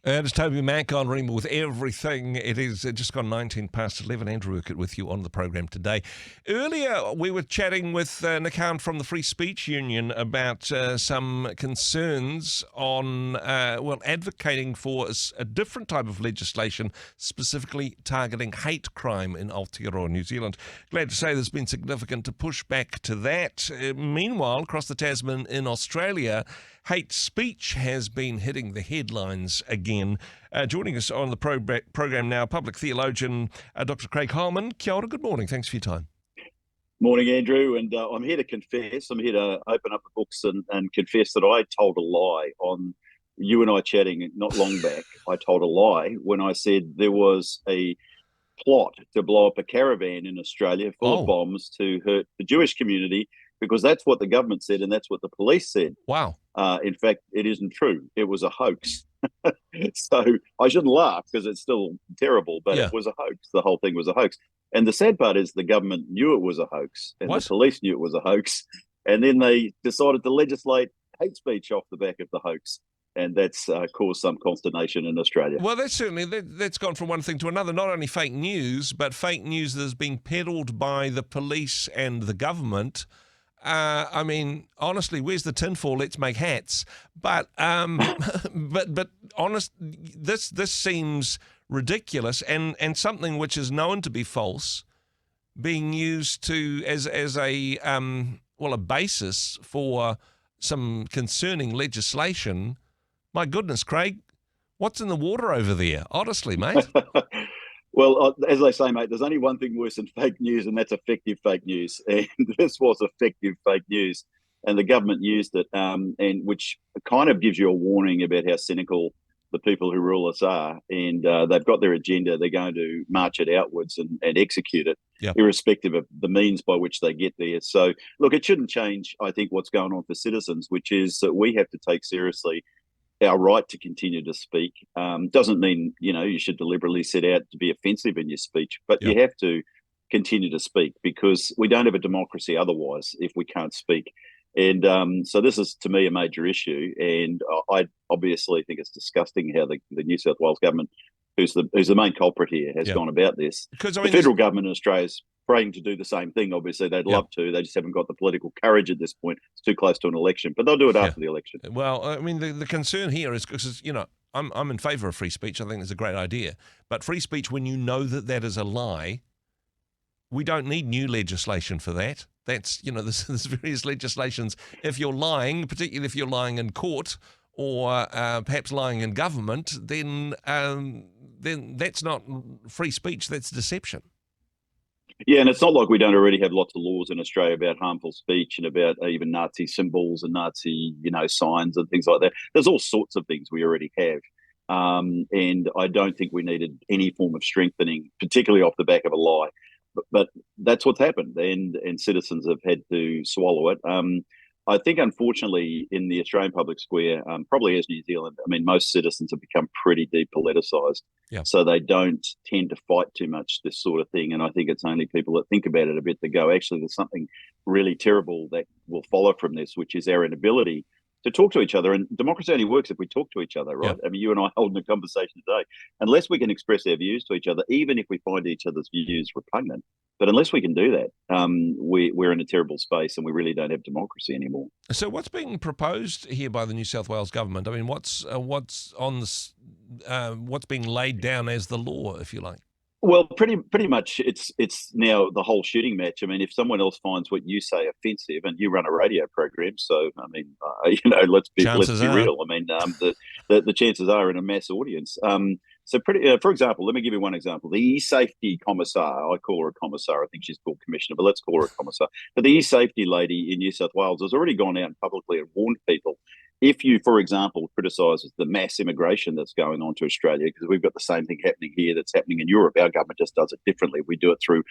It's Toby Mack on Rhema with everything. It is just gone 19 past 11. Andrew Urquhart with you on the program today. Earlier, we were chatting with an account from the Free Speech Union about some concerns on, advocating for a different type of legislation, specifically targeting hate crime in Aotearoa, New Zealand. Glad to say there's been significant pushback to that. Meanwhile, across the Tasman in Australia, hate speech has been hitting the headlines again. Joining us on the program now, public theologian Dr. Craig Heilmann. Kia ora, good morning. Thanks for your time. Morning, Andrew. And I'm here to confess. I'm here to open up the books and confess that I told a lie on you and I chatting not long back. I told a lie when I said there was a plot to blow up a caravan in Australia full of bombs to hurt the Jewish community, because that's what the government said and that's what the police said. Wow. In fact, it isn't true. It was a hoax. So I shouldn't laugh because it's still terrible, but It was a hoax. The whole thing was a hoax. And the sad part is the government knew it was a hoax and the police knew it was a hoax. And then they decided to legislate hate speech off the back of the hoax. And that's caused some consternation in Australia. Well, that's certainly, that's gone from one thing to another. Not only fake news, but fake news that is being peddled by the police and the government. I mean, honestly, where's the tinfoil? Let's make hats. But honest, this seems ridiculous, and something which is known to be false, being used as a basis for some concerning legislation. My goodness, Craig, what's in the water over there? Honestly, mate. Well, as they say, mate, there's only one thing worse than fake news, and that's effective fake news. And this was effective fake news, and the government used it, and which kind of gives you a warning about how cynical the people who rule us are. And they've got their agenda. They're going to march it outwards and execute it, irrespective of the means by which they get there. So, look, it shouldn't change, I think, what's going on for citizens, which is that we have to take seriously our right to continue to speak. Doesn't mean, you should deliberately set out to be offensive in your speech, but you have to continue to speak, because we don't have a democracy otherwise if we can't speak. And so this is, to me, a major issue. And I obviously think it's disgusting how the New South Wales government, who's the main culprit here, has gone about this. Because the federal government in Australia is praying to do the same thing. Obviously, they'd love to. They just haven't got the political courage at this point. It's too close to an election, but they'll do it after the election. Well, I mean, the concern here is because, I'm in favour of free speech. I think it's a great idea. But free speech, when you know that is a lie, we don't need new legislation for that. That's, there's various legislations. If you're lying, particularly if you're lying in court or perhaps lying in government, then that's not free speech. That's deception. Yeah, and it's not like we don't already have lots of laws in Australia about harmful speech and about even Nazi symbols and Nazi, signs and things like that. There's all sorts of things we already have. And I don't think we needed any form of strengthening, particularly off the back of a lie. But that's what's happened, and citizens have had to swallow it. I think, unfortunately, in the Australian public square, probably as New Zealand, I mean, most citizens have become pretty depoliticised. So they don't tend to fight too much this sort of thing. And I think it's only people that think about it a bit that go, actually, there's something really terrible that will follow from this, which is our inability to talk to each other. And democracy only works if we talk to each other, right? I mean, you and I holding a conversation today. Unless we can express our views to each other, even if we find each other's views repugnant, but unless we can do that, we're in a terrible space, and we really don't have democracy anymore. So what's being proposed here by the New South Wales government? I mean, what's on this? What's being laid down as the law, if you like? Well, pretty much it's now the whole shooting match. I mean, if someone else finds what you say offensive, and you run a radio program, so I mean, let's be real. I mean, the chances are in a mass audience. So for example, let me give you one example. The e-safety commissar, I call her a commissar, I think she's called commissioner, but let's call her a commissar. But the e-safety lady in New South Wales has already gone out publicly and warned people. If you, for example, criticise the mass immigration that's going on to Australia, because we've got the same thing happening here that's happening in Europe, our government just does it differently. We do it through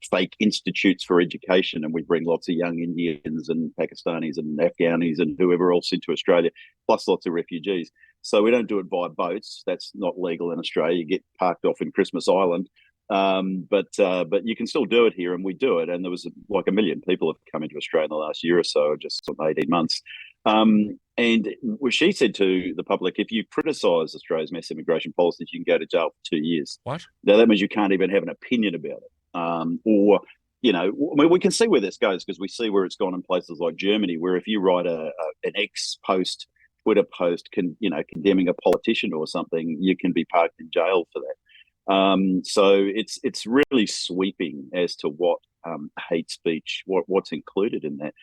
fake institutes for education, and we bring lots of young Indians and Pakistanis and Afghanis and whoever else into Australia, plus lots of refugees. So we don't do it via boats. That's not legal in Australia. You get parked off in Christmas Island. But you can still do it here, and we do it. And there was like 1 million people have come into Australia in the last year or so, just 18 months. And she said to the public, if you criticise Australia's mass immigration policies, you can go to jail for 2 years. What? Now, that means you can't even have an opinion about it. Or, I mean, we can see where this goes because we see where it's gone in places like Germany, where if you write an ex-post, Twitter post, condemning a politician or something, you can be parked in jail for that. So it's really sweeping as to what hate speech, what's included in that.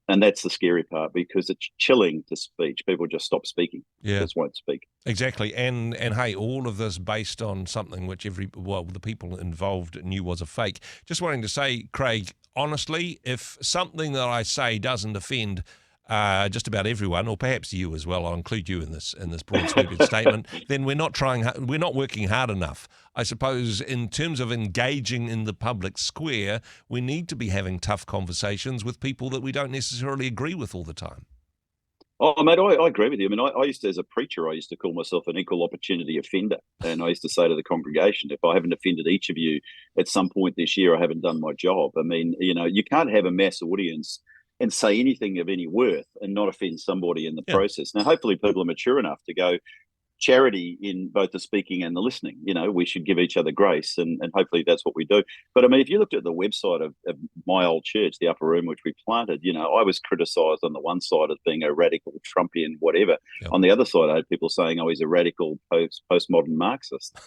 And that's the scary part because it's chilling to speech. People just stop speaking. Yeah. Just won't speak. Exactly. And hey, all of this based on something which the people involved knew was a fake. Just wanting to say, Craig, honestly, if something that I say doesn't offend just about everyone, or perhaps you as well, I'll include you in this broad sweeping statement, then we're not working hard enough. I suppose in terms of engaging in the public square, we need to be having tough conversations with people that we don't necessarily agree with all the time. Oh, mate, I agree with you. I mean, I used to, as a preacher, I used to call myself an equal opportunity offender. And I used to say to the congregation, if I haven't offended each of you at some point this year, I haven't done my job. I mean, you can't have a mass audience and say anything of any worth and not offend somebody in the process. Now, hopefully people are mature enough to go, charity in both the speaking and the listening. We should give each other grace, and hopefully that's what we do. But I mean, if you looked at the website of my old church, the Upper Room, which we planted, I was criticised on the one side as being a radical Trumpian, whatever. Yep. On the other side, I had people saying, oh, he's a radical postmodern Marxist.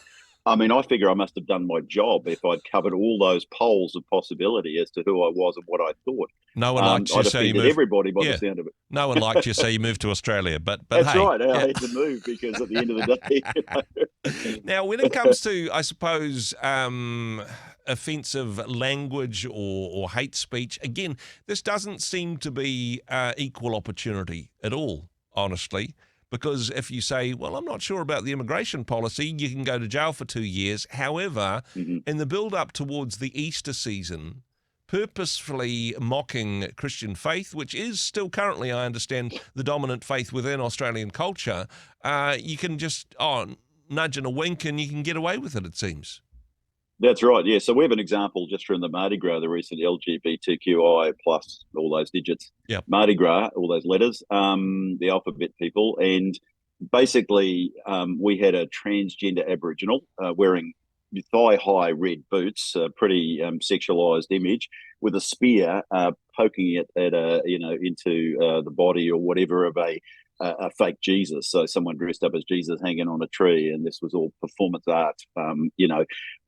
I mean, I figure I must have done my job if I'd covered all those poles of possibility as to who I was and what I thought. No one liked you, so you moved. Everybody by the sound of it. No one liked you, so you moved to Australia. But that's hey, right. I had to move because at the end of the day. Now, when it comes to, I suppose, offensive language or hate speech, again, this doesn't seem to be equal opportunity at all, honestly. Because if you say, well, I'm not sure about the immigration policy, you can go to jail for 2 years. However, in the build-up towards the Easter season, purposefully mocking Christian faith, which is still currently, I understand, the dominant faith within Australian culture, you can just nudge and a wink and you can get away with it, it seems. That's right, yeah. So we have an example just from the Mardi Gras, the recent LGBTQI plus all those digits. Yep. Mardi Gras, all those letters, the alphabet people. And basically we had a transgender Aboriginal wearing thigh-high red boots, pretty sexualised image, with a spear poking it at into the body or whatever of a fake Jesus. So someone dressed up as Jesus hanging on a tree, and this was all performance art.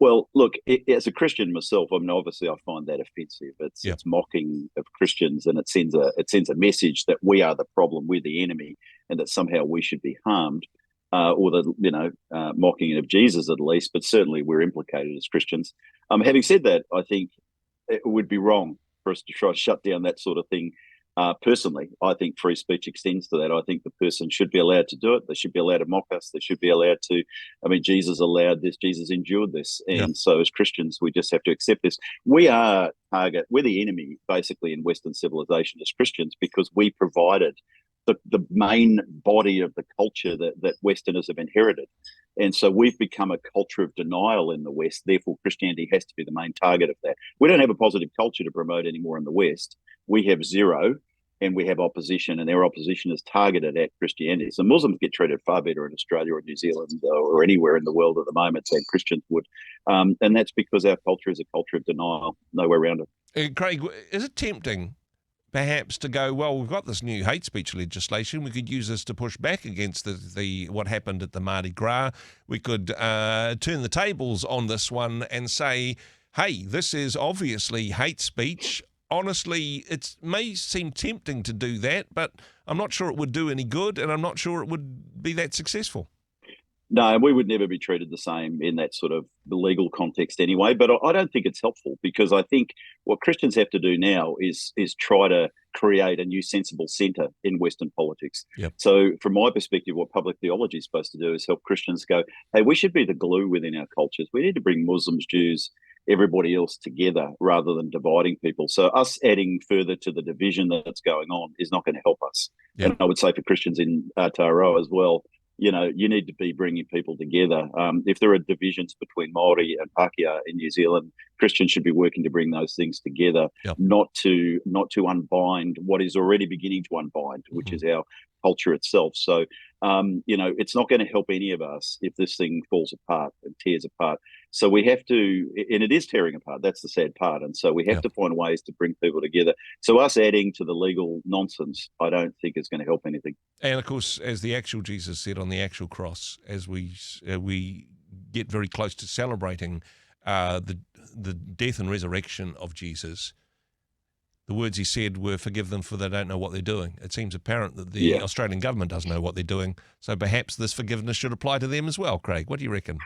Well, look, as a Christian myself, I mean, obviously I find that offensive. It's mocking of Christians, and it sends a message that we are the problem, we're the enemy, and that somehow we should be harmed. Or the mocking of Jesus at least, but certainly we're implicated as Christians. Having said that, I think it would be wrong for us to try to shut down that sort of thing. Personally, I think free speech extends to that. I think the person should be allowed to do it. They should be allowed to mock us. They should be allowed to. I mean, Jesus allowed this. Jesus endured this, and so as Christians, we just have to accept this. We are target. We're the enemy, basically, in Western civilization as Christians, because we provided the main body of the culture that Westerners have inherited. And so we've become a culture of denial in the West. Therefore, Christianity has to be the main target of that. We don't have a positive culture to promote anymore in the West. We have zero, and we have opposition, and our opposition is targeted at Christianity. So Muslims get treated far better in Australia or New Zealand or anywhere in the world at the moment than Christians would. And that's because our culture is a culture of denial, no way around it. Craig, is it tempting perhaps to go, well, we've got this new hate speech legislation. We could use this to push back against the what happened at the Mardi Gras. We could turn the tables on this one and say, hey, this is obviously hate speech. Honestly, it may seem tempting to do that, but I'm not sure it would do any good, and I'm not sure it would be that successful. No, we would never be treated the same in that sort of legal context anyway. But I don't think it's helpful, because I think what Christians have to do now is try to create a new sensible centre in Western politics. Yep. So from my perspective, what public theology is supposed to do is help Christians go, hey, we should be the glue within our cultures. We need to bring Muslims, Jews, everybody else together rather than dividing people. So us adding further to the division that's going on is not going to help us. Yep. And I would say for Christians in Aotearoa as well, you need to be bringing people together. If there are divisions between Māori and Pākehā in New Zealand, Christians should be working to bring those things together, Yep. not to unbind what is already beginning to unbind, which is our culture itself. So, it's not going to help any of us if this thing falls apart and tears apart. So we have to, and it is tearing apart. That's the sad part. And so we have to find ways to bring people together. So us adding to the legal nonsense, I don't think is going to help anything. And of course, as the actual Jesus said on the actual cross, as we get very close to celebrating the death and resurrection of Jesus, the words he said were, "Forgive them, for they don't know what they're doing." It seems apparent that the Australian government doesn't know what they're doing, so perhaps this forgiveness should apply to them as well. Craig, what do you reckon?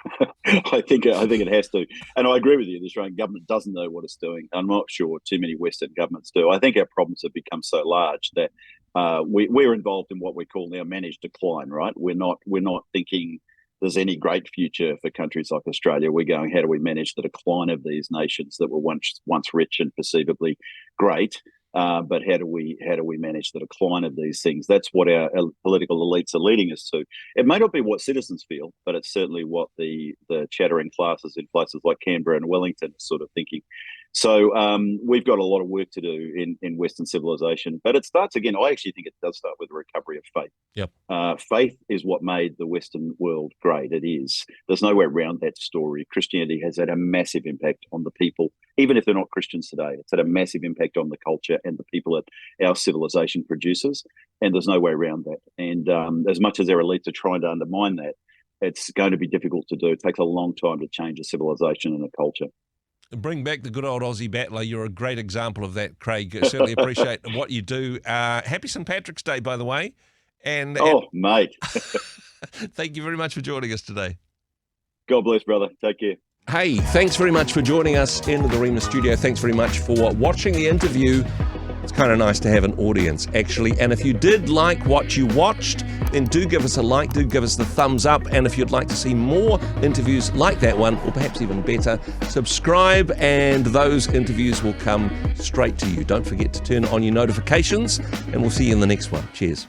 I think it has to, and I agree with you. The Australian government doesn't know what it's doing. I'm not sure too many Western governments do. I think our problems have become so large that we're involved in what we call now managed decline. Right? We're not thinking there's any great future for countries like Australia. We're going, how do we manage the decline of these nations that were once rich and perceivably great? But how do we manage the decline of these things? That's what our political elites are leading us to. It may not be what citizens feel, but it's certainly what the chattering classes in places like Canberra and Wellington are sort of thinking. So we've got a lot of work to do in Western civilization. But it starts again, I actually think it does start with the recovery of faith. Yep. Faith is what made the Western world great. It is. There's no way around that story. Christianity has had a massive impact on the people, even if they're not Christians today. It's had a massive impact on the culture and the people that our civilization produces. And there's no way around that. And as much as our elites are trying to undermine that, it's going to be difficult to do. It takes a long time to change a civilization and a culture. Bring back the good old Aussie battler. You're a great example of that, Craig. Certainly appreciate what you do. Happy St. Patrick's Day, by the way. Mate. Thank you very much for joining us today. God bless, brother. Take care. Hey, thanks very much for joining us in the Rhema studio. Thanks very much for watching the interview. It's kind of nice to have an audience, actually. And if you did like what you watched, then do give us a like, do give us the thumbs up. And if you'd like to see more interviews like that one, or perhaps even better, subscribe and those interviews will come straight to you. Don't forget to turn on your notifications, and we'll see you in the next one. Cheers.